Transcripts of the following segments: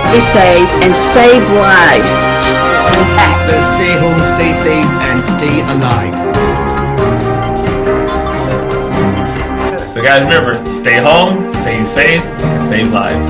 stay safe, and save lives. So stay home, stay safe, and stay alive. So guys, remember, stay home, stay safe, and save lives.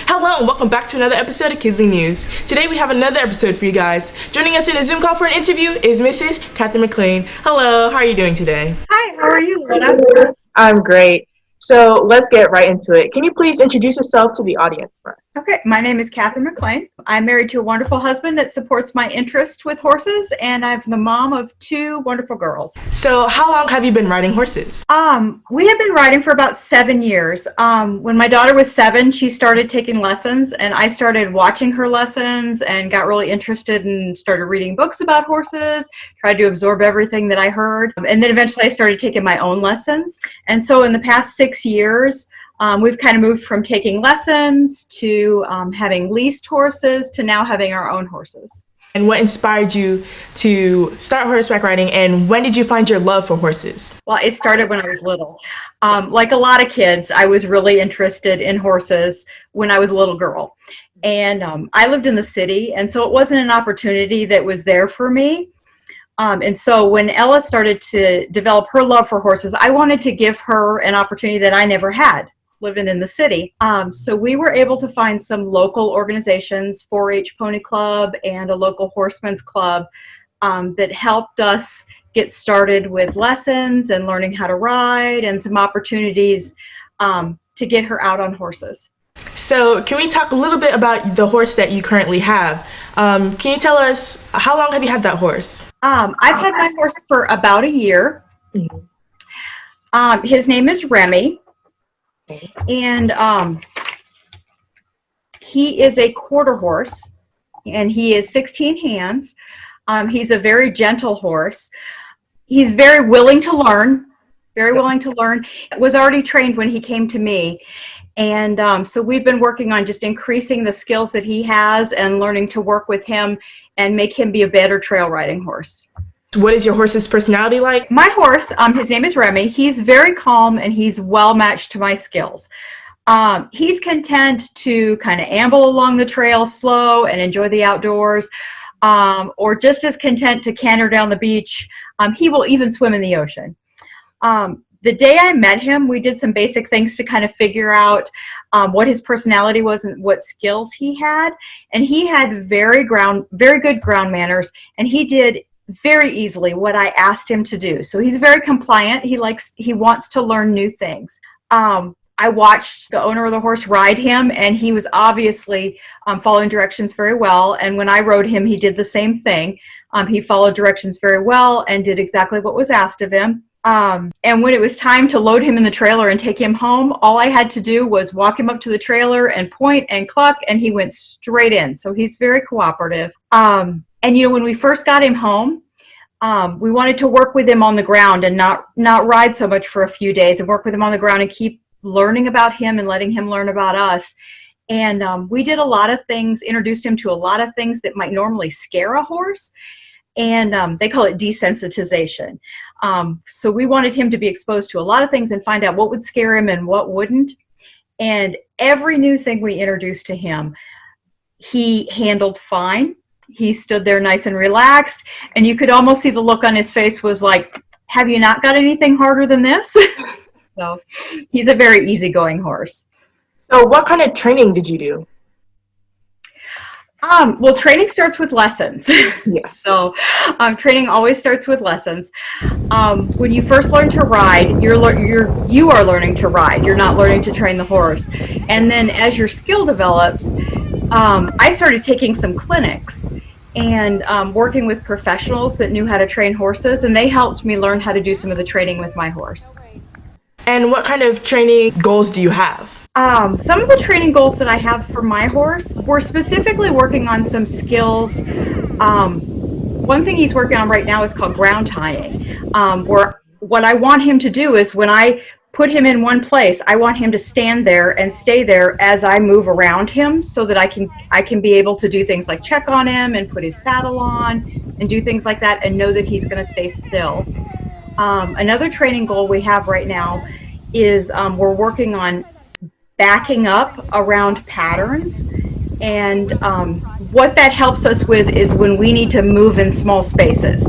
Hello and welcome back to another episode of Kidsley News. Today we have another episode for you guys. Joining us in a Zoom call for an interview is Mrs. Katherine McLean. Hello, how are you doing today? Hi, how are you, Loreta? I'm great. So let's get right into it. Can you please introduce yourself to the audience first? Okay, my name is Katherine McLean. I'm married to a wonderful husband that supports my interest with horses, and I'm the mom of two wonderful girls. So how long have you been riding horses? We have been riding for about 7 years. When my daughter was 7, she started taking lessons, and I started watching her lessons and got really interested and started reading books about horses, tried to absorb everything that I heard, and then eventually I started taking my own lessons. And so in the past 6 years, we've kind of moved from taking lessons to having leased horses to now having our own horses. And what inspired you to start horseback riding, and when did you find your love for horses? Well, it started when I was little. Like a lot of kids, I was really interested in horses when I was a little girl. And I lived in the city, and so it wasn't an opportunity that was there for me. And so when Ella started to develop her love for horses, I wanted to give her an opportunity that I never had living in the city. So we were able to find some local organizations, 4-H Pony Club and a local horsemen's club, that helped us get started with lessons and learning how to ride and some opportunities to get her out on horses. So can we talk a little bit about the horse that you currently have? Can you tell us, how long have you had that horse? I've had my horse for about a year. His name is Remy. And he is a quarter horse, and he is 16 hands. He's a very gentle horse. He's very willing to learn, was already trained when he came to me. And so we've been working on just increasing the skills that he has and learning to work with him and make him be a better trail riding horse. What is your horse's personality like? My horse, his name is Remy. He's very calm and he's well matched to my skills. He's content to kind of amble along the trail slow and enjoy the outdoors, or just as content to canter down the beach. He will even swim in the ocean. The day I met him, we did some basic things to kind of figure out what his personality was and what skills he had. And he had very good ground manners, and he did very easily what I asked him to do. So he's very compliant. He wants to learn new things. I watched the owner of the horse ride him, and he was obviously following directions very well. And when I rode him, he did the same thing. He followed directions very well and did exactly what was asked of him. And when it was time to load him in the trailer and take him home, all I had to do was walk him up to the trailer and point and cluck, and he went straight in. So he's very cooperative. And you know, when we first got him home, we wanted to work with him on the ground and not ride so much for a few days, and work with him on the ground and keep learning about him and letting him learn about us. And we did a lot of things, introduced him to a lot of things that might normally scare a horse. And they call it desensitization. So we wanted him to be exposed to a lot of things and find out what would scare him and what wouldn't. And every new thing we introduced to him, he handled fine. He stood there nice and relaxed, and you could almost see the look on his face was like, have you not got anything harder than this? So he's a very easygoing horse. So what kind of training did you do? Well, training starts with lessons. Yeah. So training always starts with lessons. When you first learn to ride, you are learning to ride. You're not learning to train the horse. And then as your skill develops, I started taking some clinics and working with professionals that knew how to train horses, and they helped me learn how to do some of the training with my horse. And what kind of training goals do you have? Some of the training goals that I have for my horse, we're specifically working on some skills. One thing he's working on right now is called ground tying, where what I want him to do is when I put him in one place, I want him to stand there and stay there as I move around him, so that I can be able to do things like check on him and put his saddle on and do things like that and know that he's going to stay still. Another training goal we have right now is we're working on backing up around patterns. And what that helps us with is when we need to move in small spaces,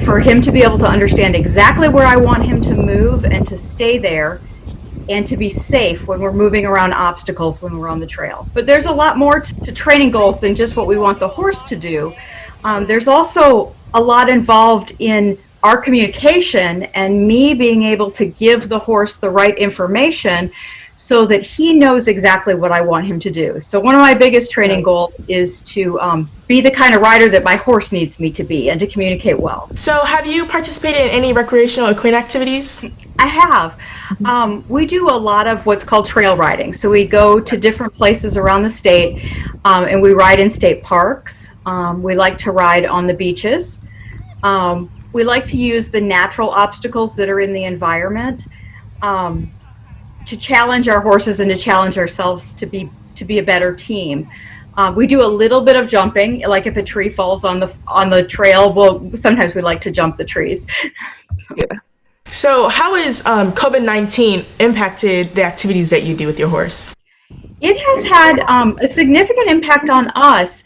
for him to be able to understand exactly where I want him to move and to stay there, and to be safe when we're moving around obstacles when we're on the trail. But there's a lot more to training goals than just what we want the horse to do. There's also a lot involved in our communication and me being able to give the horse the right information so that he knows exactly what I want him to do. So one of my biggest training goals is to be the kind of rider that my horse needs me to be and to communicate well. So have you participated in any recreational equine activities? I have. We do a lot of what's called trail riding. So we go to different places around the state and we ride in state parks. We like to ride on the beaches. We like to use the natural obstacles that are in the environment to challenge our horses and to challenge ourselves to be a better team. We do a little bit of jumping, like if a tree falls on the trail. Well, sometimes we like to jump the trees. So how has COVID-19 impacted the activities that you do with your horse? It has had a significant impact on us.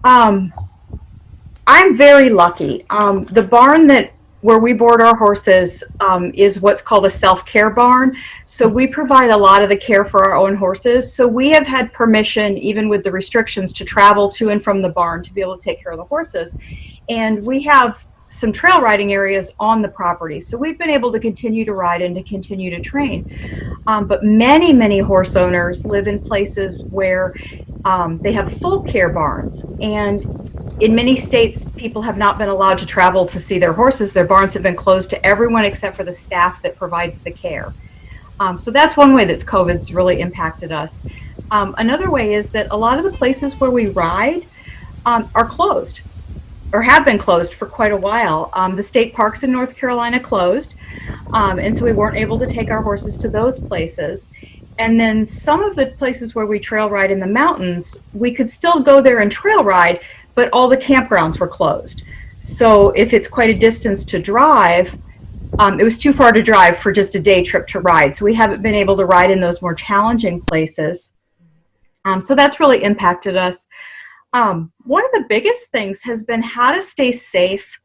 I'm very lucky. The barn where we board our horses is what's called a self-care barn. So we provide a lot of the care for our own horses. So we have had permission, even with the restrictions, to travel to and from the barn to be able to take care of the horses. And we have some trail riding areas on the property. So we've been able to continue to ride and to continue to train. But many horse owners live in places where they have full care barns. And in many states, people have not been allowed to travel to see their horses. Their barns have been closed to everyone except for the staff that provides the care. So that's one way that COVID's really impacted us. Another way is that a lot of the places where we ride are closed, or have been closed for quite a while. The state parks in North Carolina closed, and so we weren't able to take our horses to those places. And then some of the places where we trail ride in the mountains, we could still go there and trail ride, but all the campgrounds were closed. So if it's quite a distance to drive, it was too far to drive for just a day trip to ride. So we haven't been able to ride in those more challenging places. So that's really impacted us. One of the biggest things has been how to stay safe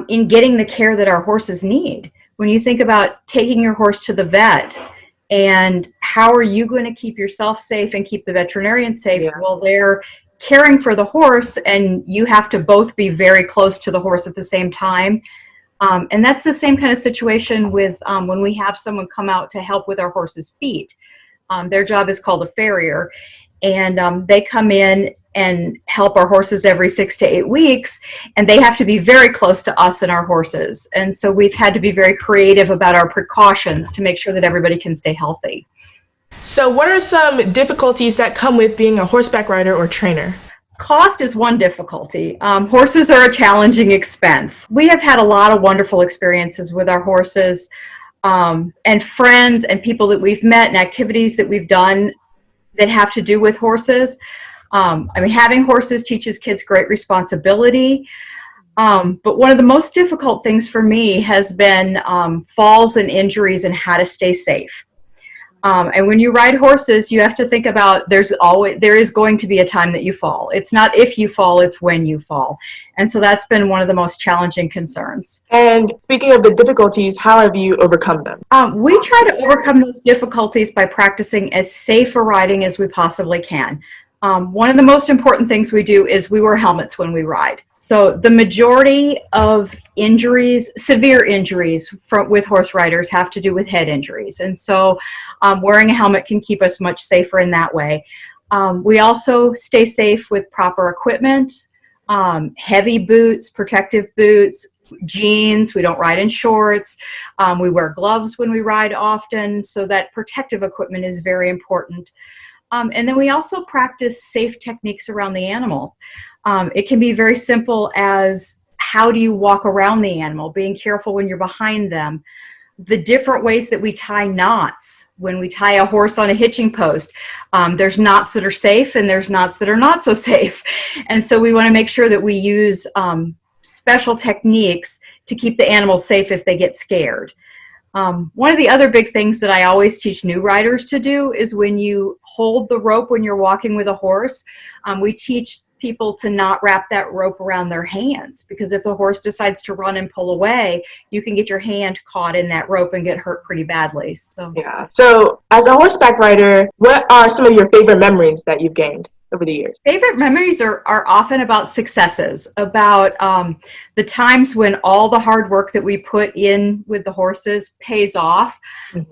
in getting the care that our horses need. When you think about taking your horse to the vet, and how are you going to keep yourself safe and keep the veterinarian safe while they're caring for the horse, and you have to both be very close to the horse at the same time. And that's the same kind of situation with when we have someone come out to help with our horse's feet. Their job is called a farrier. And they come in and help our horses every 6 to 8 weeks, and they have to be very close to us and our horses. And so we've had to be very creative about our precautions to make sure that everybody can stay healthy. So what are some difficulties that come with being a horseback rider or trainer? Cost is one difficulty. Horses are a challenging expense. We have had a lot of wonderful experiences with our horses, and friends and people that we've met and activities that we've done that have to do with horses. Having horses teaches kids great responsibility. But one of the most difficult things for me has been falls and injuries and how to stay safe. And when you ride horses, you have to think about there is going to be a time that you fall. It's not if you fall, it's when you fall. And so that's been one of the most challenging concerns. And speaking of the difficulties, how have you overcome them? We try to overcome those difficulties by practicing as safe a riding as we possibly can. One of the most important things we do is we wear helmets when we ride. So the majority of injuries, severe injuries with horse riders, have to do with head injuries. And so wearing a helmet can keep us much safer in that way. We also stay safe with proper equipment, heavy boots, protective boots, jeans. We don't ride in shorts. We wear gloves when we ride often. So that protective equipment is very important. And then we also practice safe techniques around the animal. It can be very simple as how do you walk around the animal, being careful when you're behind them, the different ways that we tie knots. When we tie a horse on a hitching post, there's knots that are safe and there's knots that are not so safe. And so we want to make sure that we use special techniques to keep the animal safe if they get scared. One of the other big things that I always teach new riders to do is when you hold the rope when you're walking with a horse, we teach people to not wrap that rope around their hands, because if the horse decides to run and pull away, you can get your hand caught in that rope and get hurt pretty badly. So Yeah. So, as a horseback rider, what are some of your favorite memories that you've gained over the years? favorite memories are often about successes, about the times when all the hard work that we put in with the horses pays off.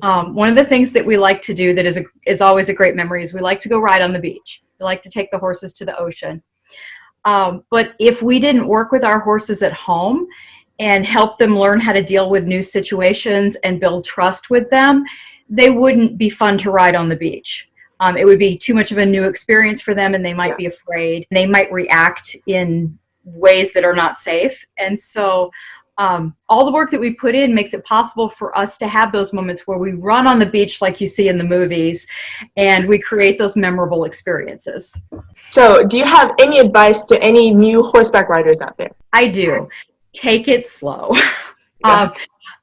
One of the things that we like to do that is always a great memory is we like to go ride on the beach. We like to take the horses to the ocean. But if we didn't work with our horses at home and help them learn how to deal with new situations and build trust with them, they wouldn't be fun to ride on the beach. It would be too much of a new experience for them, and they might be afraid. They might react in ways that are not safe. And so all the work that we put in makes it possible for us to have those moments where we run on the beach like you see in the movies, and we create those memorable experiences. So, do you have any advice to any new horseback riders out there? I do. Take it slow. Yeah.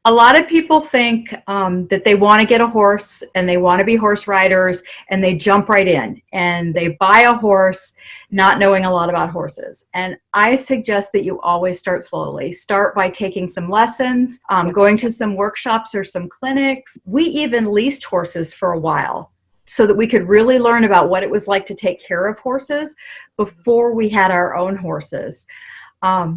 A lot of people think that they want to get a horse and they want to be horse riders, and they jump right in and they buy a horse not knowing a lot about horses. And I suggest that you always start slowly. Start by taking some lessons, going to some workshops or some clinics. We even leased horses for a while so that we could really learn about what it was like to take care of horses before we had our own horses.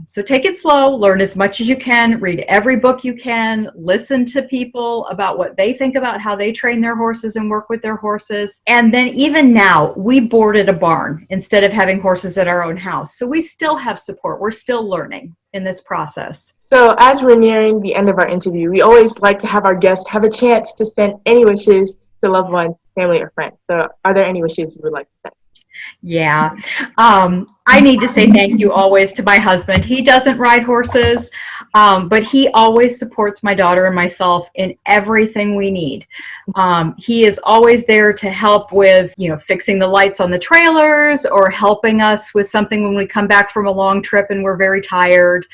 So take it slow, learn as much as you can, read every book you can, listen to people about what they think about how they train their horses and work with their horses. And then even now, we boarded a barn instead of having horses at our own house. So we still have support. We're still learning in this process. So, as we're nearing the end of our interview, we always like to have our guests have a chance to send any wishes to loved ones, family, or friends. So, are there any wishes you would like to send? Yeah. I need to say thank you always to my husband. He doesn't ride horses, but he always supports my daughter and myself in everything we need. He is always there to help with, fixing the lights on the trailers or helping us with something when we come back from a long trip and we're very tired.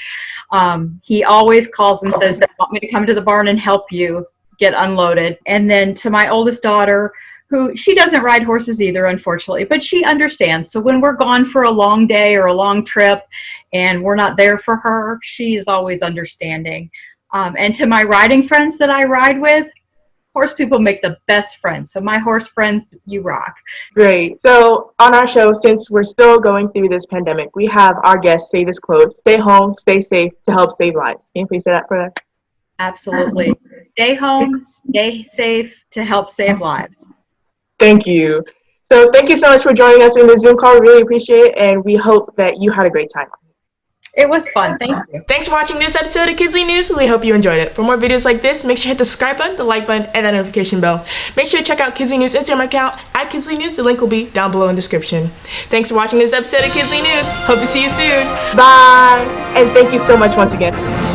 He always calls and says, "Do you want me to come to the barn and help you get unloaded?" And then to my oldest daughter, who she doesn't ride horses either, unfortunately, but she understands. So when we're gone for a long day or a long trip and we're not there for her, she's always understanding. And to my riding friends that I ride with, horse people make the best friends. So my horse friends, you rock. Great. So on our show, since we're still going through this pandemic, we have our guests say this quote: "Stay home, stay safe to help save lives." Can you please say that for us? Absolutely. Stay home, stay safe to help save lives. Thank you. So thank you so much for joining us in the Zoom call. We really appreciate it, and we hope that you had a great time. It was fun. Thank you. Thanks for watching this episode of Kidsley News. We hope you enjoyed it. For more videos like this, make sure to hit the subscribe button, the like button, and that notification bell. Make sure to check out Kidsley News Instagram account at Kidsley News. The link will be down below in the description. Thanks for watching this episode of Kidsley News. Hope to see you soon. Bye, and thank you so much once again.